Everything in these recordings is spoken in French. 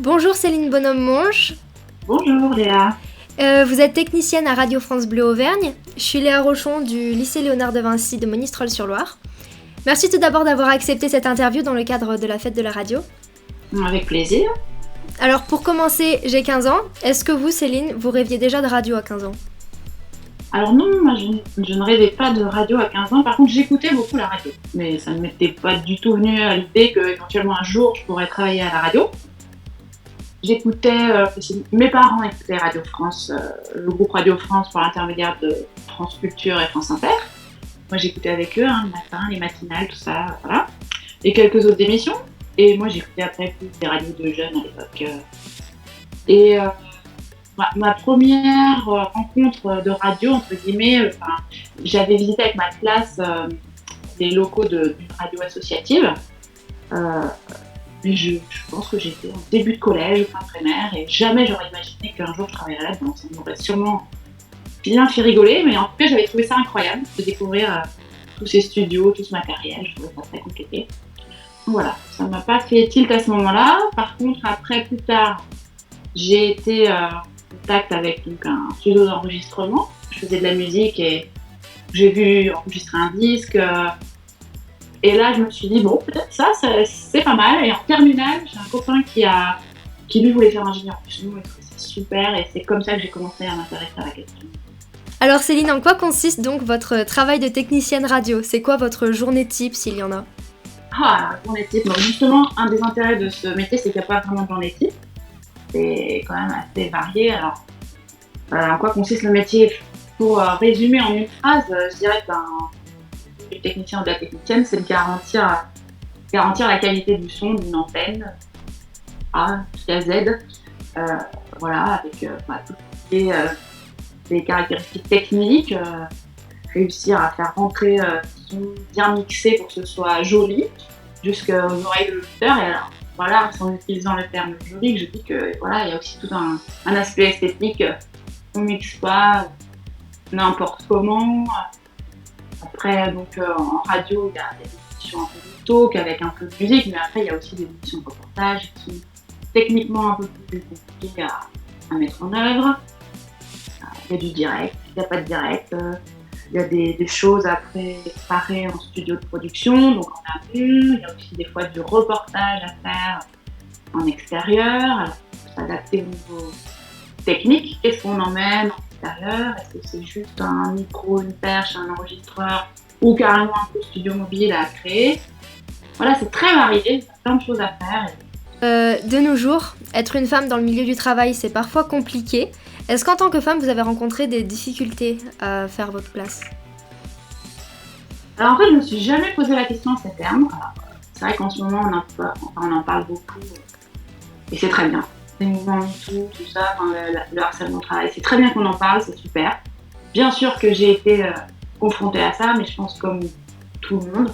Bonjour Céline Bonhomme-Monge. Bonjour Léa. Vous êtes technicienne à Radio France Bleu Auvergne. Je suis Léa Rochon du lycée Léonard de Vinci de Monistrol-sur-Loire. Merci tout d'abord d'avoir accepté cette interview dans le cadre de la fête de la radio. Avec plaisir. Alors pour commencer, j'ai 15 ans. Est-ce que vous, Céline, vous rêviez déjà de radio à 15 ans ? Alors non, moi je ne rêvais pas de radio à 15 ans. Par contre, j'écoutais beaucoup la radio. Mais ça ne m'était pas du tout venu à l'idée qu'éventuellement un jour je pourrais travailler à la radio. J'écoutais, mes parents écoutaient Radio France, le groupe Radio France par l'intermédiaire de France Culture et France Inter. Moi j'écoutais avec eux, le matin, les matinales, tout ça, voilà. Et quelques autres émissions. Et moi j'écoutais après plus des radios de jeunes à l'époque. Ma première rencontre de radio, entre guillemets, j'avais visité avec ma classe les locaux d'une radio associative. Mais je pense que j'étais en début de collège, fin de primaire, et jamais j'aurais imaginé qu'un jour je travaillerais là-dedans. Ça m'aurait sûrement bien fait rigoler, mais en tout cas j'avais trouvé ça incroyable de découvrir tous ces studios, tout ce matériel. Je trouvais ça très compliqué. Donc voilà, ça ne m'a pas fait tilt à ce moment-là. Par contre, après, plus tard, j'ai été en contact avec un studio d'enregistrement. Je faisais de la musique et j'ai vu enregistrer un disque. Et là, je me suis dit, bon, peut-être ça, c'est pas mal. Et en terminale, j'ai un copain qui lui voulait faire ingénieur du son et trouvait ça super. Et c'est comme ça que j'ai commencé à m'intéresser à la question. Alors Céline, en quoi consiste donc votre travail de technicienne radio ? C'est quoi votre journée type, s'il y en a ? Ah, la journée type. Donc justement, un des intérêts de ce métier, c'est qu'il n'y a pas vraiment de journée type. C'est quand même assez varié. Alors, en quoi consiste le métier ? Pour résumer en une phrase, je dirais que du technicien ou de la technicienne, c'est de garantir la qualité du son d'une antenne A jusqu'à Z, voilà, avec toutes les caractéristiques techniques, réussir à faire rentrer le son bien mixé pour que ce soit joli jusqu'aux oreilles de l'auditeur. Et alors, voilà, en utilisant le terme joli, je dis que voilà, il y a aussi tout un aspect esthétique. On ne mixe pas n'importe comment. Après, donc, en radio, il y a des émissions un peu de talk avec un peu de musique, mais après, il y a aussi des émissions de reportage qui sont techniquement un peu plus compliquées à mettre en œuvre. Il y a du direct, il n'y a pas de direct. Il y a des choses à préparer en studio de production, donc en amont. Il y a aussi des fois du reportage à faire en extérieur. Alors, il faut s'adapter au niveau technique. Qu'est-ce qu'on emmène en extérieur ? Est-ce que c'est juste un micro, une perche, un enregistreur ou carrément un studio mobile à créer ? Voilà, c'est très varié, il y a plein de choses à faire. De nos jours, être une femme dans le milieu du travail, c'est parfois compliqué. Est-ce qu'en tant que femme, vous avez rencontré des difficultés à faire votre place ? Alors en fait, je ne me suis jamais posé la question à ces termes. Alors, c'est vrai qu'en ce moment, on en parle beaucoup et c'est très bien. Les mouvements MeToo, tout ça, le harcèlement au travail, c'est très bien qu'on en parle, c'est super. Bien sûr que j'ai été confrontée à ça, mais je pense comme tout le monde,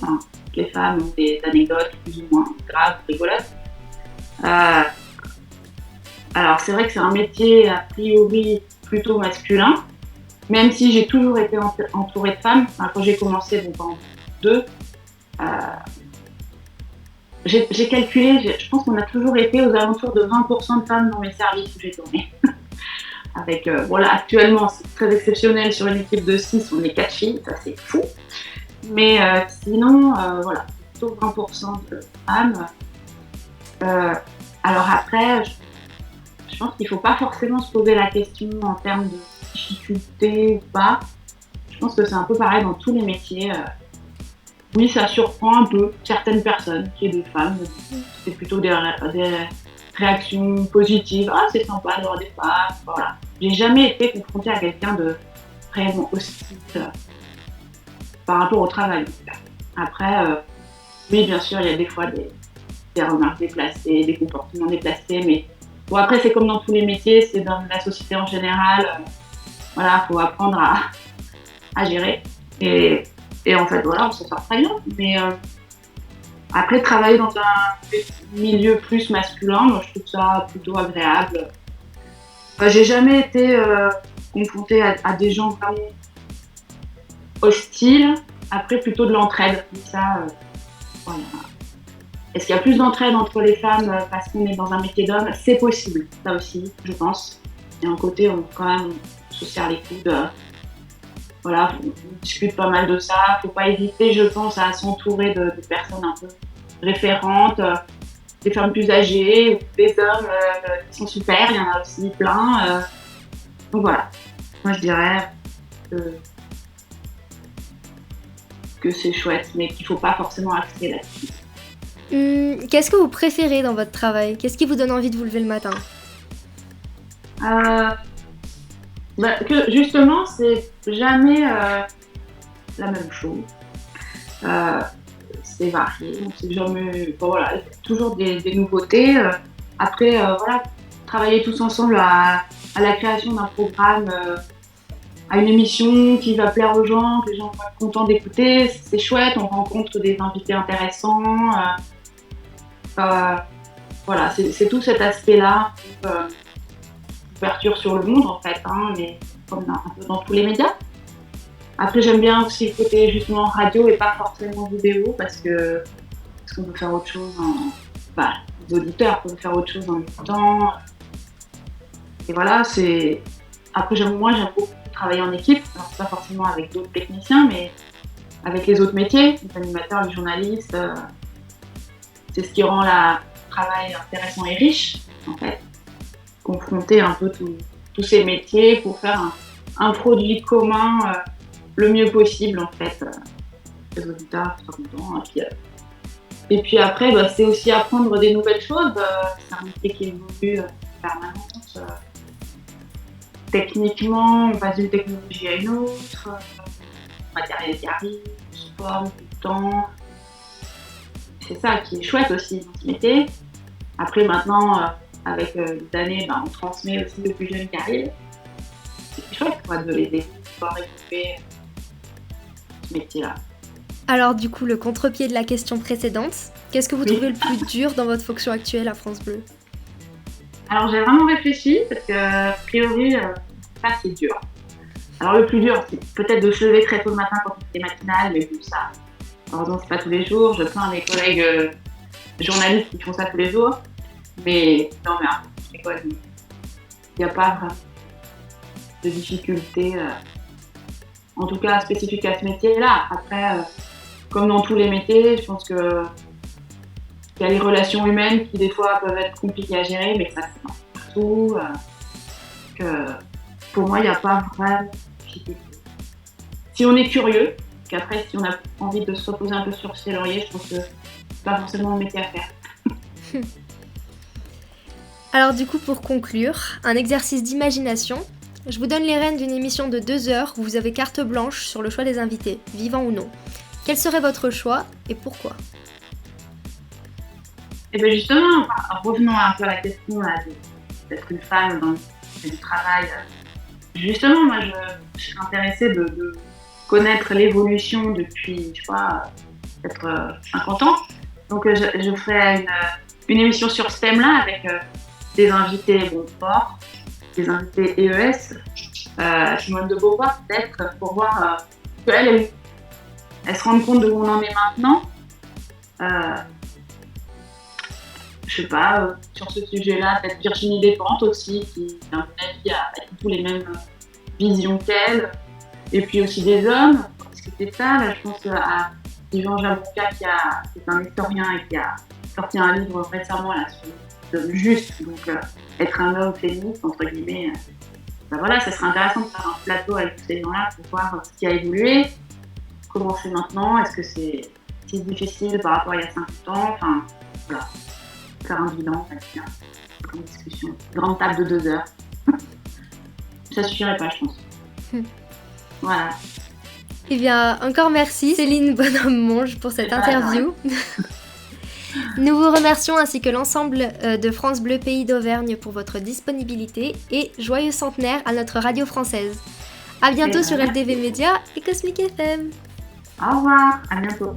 les femmes ont des anecdotes plus ou moins graves, rigolotes. Alors c'est vrai que c'est un métier a priori plutôt masculin, même si j'ai toujours été entourée de femmes. Quand j'ai commencé en 2, j'ai calculé, je pense qu'on a toujours été aux alentours de 20% de femmes dans les services où j'ai tourné. Avec, voilà, actuellement c'est très exceptionnel, sur une équipe de 6, on est 4 filles, ça c'est fou. Mais sinon, voilà, plutôt 20% de femmes. Alors après, je pense qu'il ne faut pas forcément se poser la question en termes de difficulté ou pas. Je pense que c'est un peu pareil dans tous les métiers. Oui, ça surprend un peu certaines personnes qui est des femmes. C'est plutôt des réactions positives. Ah, c'est sympa d'avoir des femmes. Voilà. J'ai jamais été confrontée à quelqu'un de réellement hostile par rapport au travail. Après, oui, bien sûr, il y a des fois des remarques déplacées, des comportements déplacés, mais bon, après, c'est comme dans tous les métiers, c'est dans la société en général. Voilà, il faut apprendre à gérer. Et en fait, voilà, on s'en sort très bien. Mais après, travailler dans un milieu plus masculin, moi, je trouve ça plutôt agréable. J'ai jamais été confrontée à des gens vraiment hostiles. Après, plutôt de l'entraide. Ça, voilà. Est-ce qu'il y a plus d'entraide entre les femmes parce qu'on est dans un métier d'homme? C'est possible, ça aussi, je pense. Il y a un côté, quand même, on se serre les coudes. Voilà, on discute pas mal de ça. Il ne faut pas hésiter, je pense, à s'entourer de personnes un peu référentes, des femmes plus âgées, ou des hommes qui sont super, il y en a aussi plein. Donc voilà, moi je dirais que c'est chouette, mais qu'il ne faut pas forcément axer là-dessus. Qu'est-ce que vous préférez dans votre travail? Qu'est-ce qui vous donne envie de vous lever le matin? Que justement, c'est jamais la même chose. C'est varié, c'est jamais, voilà, toujours des nouveautés. Après, voilà, travailler tous ensemble à la création d'un programme, à une émission qui va plaire aux gens, que les gens vont être contents d'écouter, c'est chouette. On rencontre des invités intéressants. Voilà, c'est tout cet aspect-là. Ouverture sur le monde en fait, mais comme un peu dans tous les médias. Après j'aime bien aussi le côté justement radio et pas forcément vidéo parce qu'on peut faire autre chose les auditeurs peuvent faire autre chose en écoutant. Et voilà, après j'aime beaucoup travailler en équipe, alors c'est pas forcément avec d'autres techniciens mais avec les autres métiers, les animateurs, les journalistes, c'est ce qui rend le travail intéressant et riche en fait. Confronter un peu tous ces métiers pour faire un produit commun le mieux possible en fait. Les auditeurs sont contents. Et puis après, c'est aussi apprendre des nouvelles choses. C'est un métier qui évolue en permanence. Techniquement, on passe d'une technologie à une autre. Matériel qui arrive, on se forme tout le temps. C'est ça qui est chouette aussi dans ce métier. Après maintenant, avec les années, on transmet aussi aux plus jeunes qui arrivent. C'est chouette de les aider, de pouvoir évoluer ce métier-là. Alors du coup, le contre-pied de la question précédente, qu'est-ce que vous trouvez le plus dur dans votre fonction actuelle à France Bleu? Alors j'ai vraiment réfléchi parce que, a priori, ça c'est dur. Alors le plus dur, c'est peut-être de se lever très tôt le matin quand c'est matinal, mais bon ça, heureusement c'est pas tous les jours. Je plains mes collègues journalistes qui font ça tous les jours. Mais non, mais c'est quoi, il n'y a pas vraiment de difficulté, en tout cas spécifique à ce métier-là. Après, comme dans tous les métiers, je pense qu'il y a les relations humaines qui des fois peuvent être compliquées à gérer, mais ça c'est partout. Pour moi, il n'y a pas vraiment de difficulté. Si on est curieux, qu'après si on a envie de se reposer un peu sur ses lauriers, je pense que c'est pas forcément le métier à faire. Alors du coup, pour conclure, un exercice d'imagination. Je vous donne les rênes d'une émission de 2 heures où vous avez carte blanche sur le choix des invités, vivants ou non. Quel serait votre choix et pourquoi? Et bien justement, revenons un peu à la question d'être une femme dans le travail. Justement, moi je suis intéressée de connaître l'évolution depuis, je sais pas, peut-être 50 ans. Donc je ferai une émission sur ce thème-là avec des invités forts, des invités EES, Simone de Beauvoir peut-être, pour voir qu'elle se rende compte de où on en est maintenant. Je sais pas, sur ce sujet-là, peut-être Virginie Despentes aussi, qui, à mon avis, a pas du tout les mêmes visions qu'elle. Et puis aussi des hommes, parce que c'est ça, là, je pense à Yvan Jablonka, qui est un historien et qui a sorti un livre récemment là, sur l'homme juste, donc être un homme féministe, entre guillemets. Voilà, ça serait intéressant de faire un plateau avec tous ces gens-là pour voir ce qui a évolué, comment c'est maintenant, est-ce que c'est si difficile par rapport à il y a 50 ans, enfin, voilà. Faire un bilan, ça une discussion. Une grande table de 2 heures. Ça suffirait pas, je pense. Voilà. Eh bien, encore merci Céline Bonhomme-Monge pour cette interview. Nous vous remercions ainsi que l'ensemble de France Bleu Pays d'Auvergne pour votre disponibilité et joyeux centenaire à notre radio française. À bientôt sur LDV Média et Cosmic FM. Au revoir, à bientôt.